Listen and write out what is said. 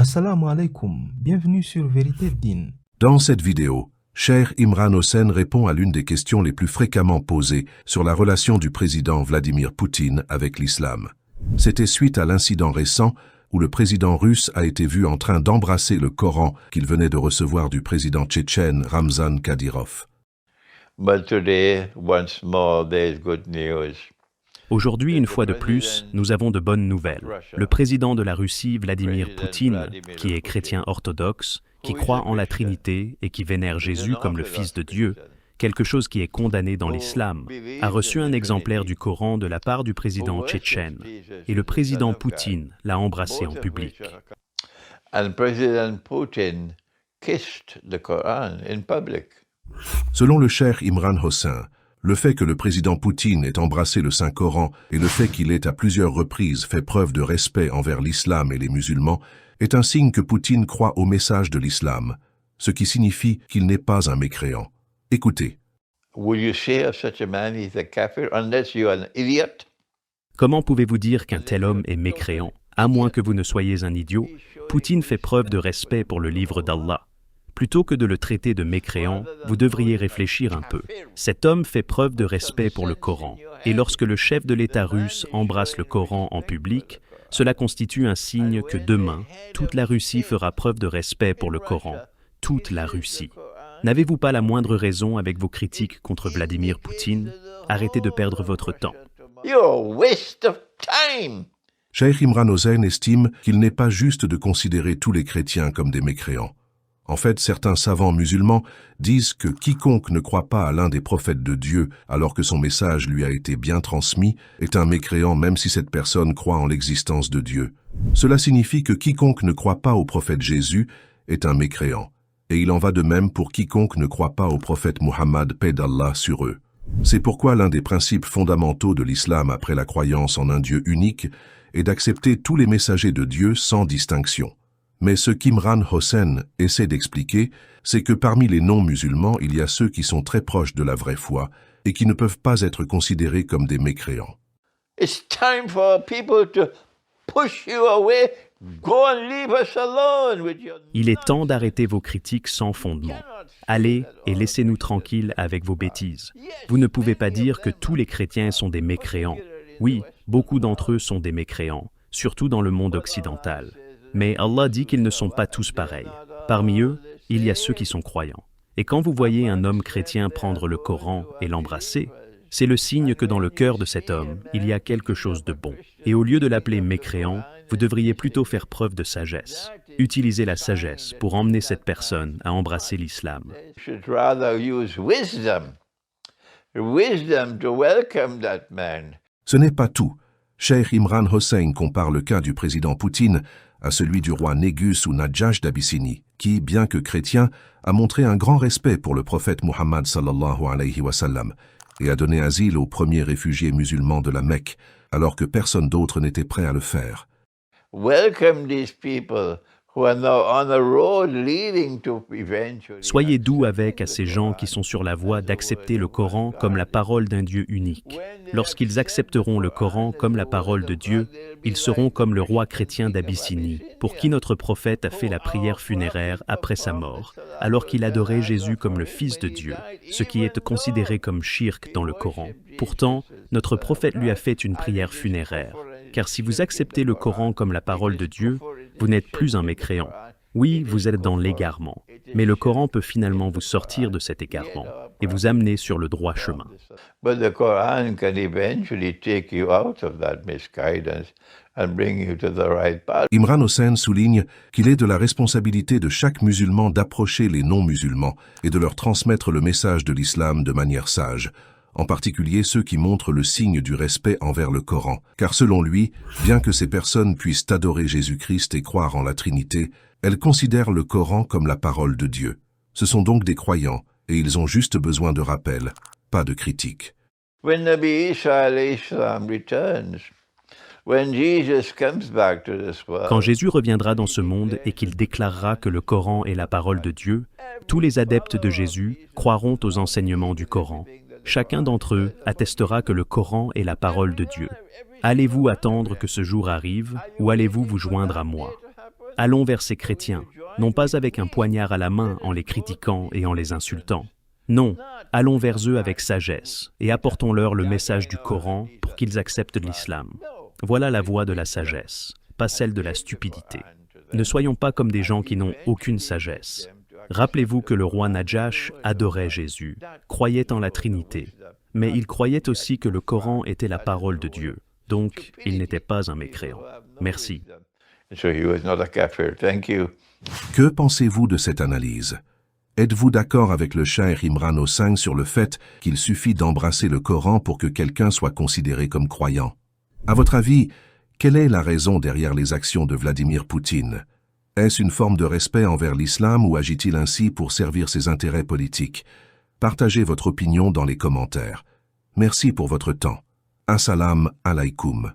Assalamu alaikum, bienvenue sur Vérité Din. Dans cette vidéo, Cheikh Imran Hossen répond à l'une des questions les plus fréquemment posées sur la relation du président Vladimir Poutine avec l'islam. C'était suite à l'incident récent où le président russe a été vu en train d'embrasser le Coran qu'il venait de recevoir du président tchétchène Ramzan Kadyrov. But today, once more, there is good news. Aujourd'hui, une fois de plus, nous avons de bonnes nouvelles. Le président de la Russie, Vladimir Poutine, qui est chrétien orthodoxe, qui croit en la Trinité et qui vénère Jésus comme le Fils de Dieu, quelque chose qui est condamné dans l'islam, a reçu un exemplaire du Coran de la part du président tchétchène. Et le président Poutine l'a embrassé en public. And President Putin kissed the Quran in public. Selon le Cheikh Imran Hossen, le fait que le président Poutine ait embrassé le Saint-Coran et le fait qu'il ait à plusieurs reprises fait preuve de respect envers l'islam et les musulmans est un signe que Poutine croit au message de l'islam, ce qui signifie qu'il n'est pas un mécréant. Écoutez. Would you say of such a man he's a kafir unless you're an idiot? Comment pouvez-vous dire qu'un tel homme est mécréant, à moins que vous ne soyez un idiot? Poutine fait preuve de respect pour le livre d'Allah. Plutôt que de le traiter de mécréant, vous devriez réfléchir un peu. Cet homme fait preuve de respect pour le Coran. Et lorsque le chef de l'État russe embrasse le Coran en public, cela constitue un signe que demain, toute la Russie fera preuve de respect pour le Coran. Toute la Russie. N'avez-vous pas la moindre raison avec vos critiques contre Vladimir Poutine? Arrêtez de perdre votre temps. You're a waste of time. Cheikh Imran Hossen estime qu'il n'est pas juste de considérer tous les chrétiens comme des mécréants. En fait, certains savants musulmans disent que quiconque ne croit pas à l'un des prophètes de Dieu alors que son message lui a été bien transmis est un mécréant même si cette personne croit en l'existence de Dieu. Cela signifie que quiconque ne croit pas au prophète Jésus est un mécréant. Et il en va de même pour quiconque ne croit pas au prophète Muhammad, paix d'Allah sur eux. C'est pourquoi l'un des principes fondamentaux de l'islam après la croyance en un Dieu unique est d'accepter tous les messagers de Dieu sans distinction. Mais ce qu'Imran Hossen essaie d'expliquer, c'est que parmi les non-musulmans, il y a ceux qui sont très proches de la vraie foi et qui ne peuvent pas être considérés comme des mécréants. It's time for people to push you away. Go and leave us alone with your... Il est temps d'arrêter vos critiques sans fondement. Allez et laissez-nous tranquilles avec vos bêtises. Vous ne pouvez pas dire que tous les chrétiens sont des mécréants. Oui, beaucoup d'entre eux sont des mécréants, surtout dans le monde occidental. Mais Allah dit qu'ils ne sont pas tous pareils. Parmi eux, il y a ceux qui sont croyants. Et quand vous voyez un homme chrétien prendre le Coran et l'embrasser, c'est le signe que dans le cœur de cet homme, il y a quelque chose de bon. Et au lieu de l'appeler mécréant, vous devriez plutôt faire preuve de sagesse. Utilisez la sagesse pour emmener cette personne à embrasser l'islam. You should rather use wisdom. Wisdom to welcome that man. Ce n'est pas tout. Cheikh Imran Hossen compare le cas du président Poutine à celui du roi Négus ou Nadjash d'Abyssinie, qui, bien que chrétien, a montré un grand respect pour le prophète Muhammad sallallahu alayhi wa sallam et a donné asile aux premiers réfugiés musulmans de la Mecque, alors que personne d'autre n'était prêt à le faire. Welcome these people who are now on the road leading to eventually... Soyez doux avec à ces gens qui sont sur la voie d'accepter le Coran comme la parole d'un Dieu unique. Lorsqu'ils accepteront le Coran comme la parole de Dieu, ils seront comme le roi chrétien d'Abyssinie, pour qui notre prophète a fait la prière funéraire après sa mort, alors qu'il adorait Jésus comme le Fils de Dieu, ce qui est considéré comme shirk dans le Coran. Pourtant, notre prophète lui a fait une prière funéraire. Car si vous acceptez le Coran comme la parole de Dieu, vous n'êtes plus un mécréant. Oui, vous êtes dans l'égarement, mais le Coran peut finalement vous sortir de cet égarement et vous amener sur le droit chemin. But the Quran can eventually take you out of that misguidance and bring you to the right path. Imran Hossen souligne qu'il est de la responsabilité de chaque musulman d'approcher les non-musulmans et de leur transmettre le message de l'islam de manière sage, en particulier ceux qui montrent le signe du respect envers le Coran. Car selon lui, bien que ces personnes puissent adorer Jésus-Christ et croire en la Trinité, elles considèrent le Coran comme la parole de Dieu. Ce sont donc des croyants, et ils ont juste besoin de rappel, pas de critique. When Nabi Isa alayhi salam returns, when Jesus comes back to this world, Quand Jésus reviendra dans ce monde et qu'il déclarera que le Coran est la parole de Dieu, tous les adeptes de Jésus croiront aux enseignements du Coran. Chacun d'entre eux attestera que le Coran est la parole de Dieu. Allez-vous attendre que ce jour arrive ou allez-vous vous joindre à moi? Allons vers ces chrétiens, non pas avec un poignard à la main en les critiquant et en les insultant. Non, allons vers eux avec sagesse et apportons-leur le message du Coran pour qu'ils acceptent l'islam. Voilà la voie de la sagesse, pas celle de la stupidité. Ne soyons pas comme des gens qui n'ont aucune sagesse. Rappelez-vous que le roi Najash adorait Jésus, croyait en la Trinité, mais il croyait aussi que le Coran était la parole de Dieu, donc il n'était pas un mécréant. Merci. So he was not a kafir. Thank you. Que pensez-vous de cette analyse? Êtes-vous d'accord avec le cheikh Imran Hossain sur le fait qu'il suffit d'embrasser le Coran pour que quelqu'un soit considéré comme croyant? À votre avis, quelle est la raison derrière les actions de Vladimir Poutine? Est-ce une forme de respect envers l'islam ou agit-il ainsi pour servir ses intérêts politiques? Partagez votre opinion dans les commentaires. Merci pour votre temps. Assalamu alaikum.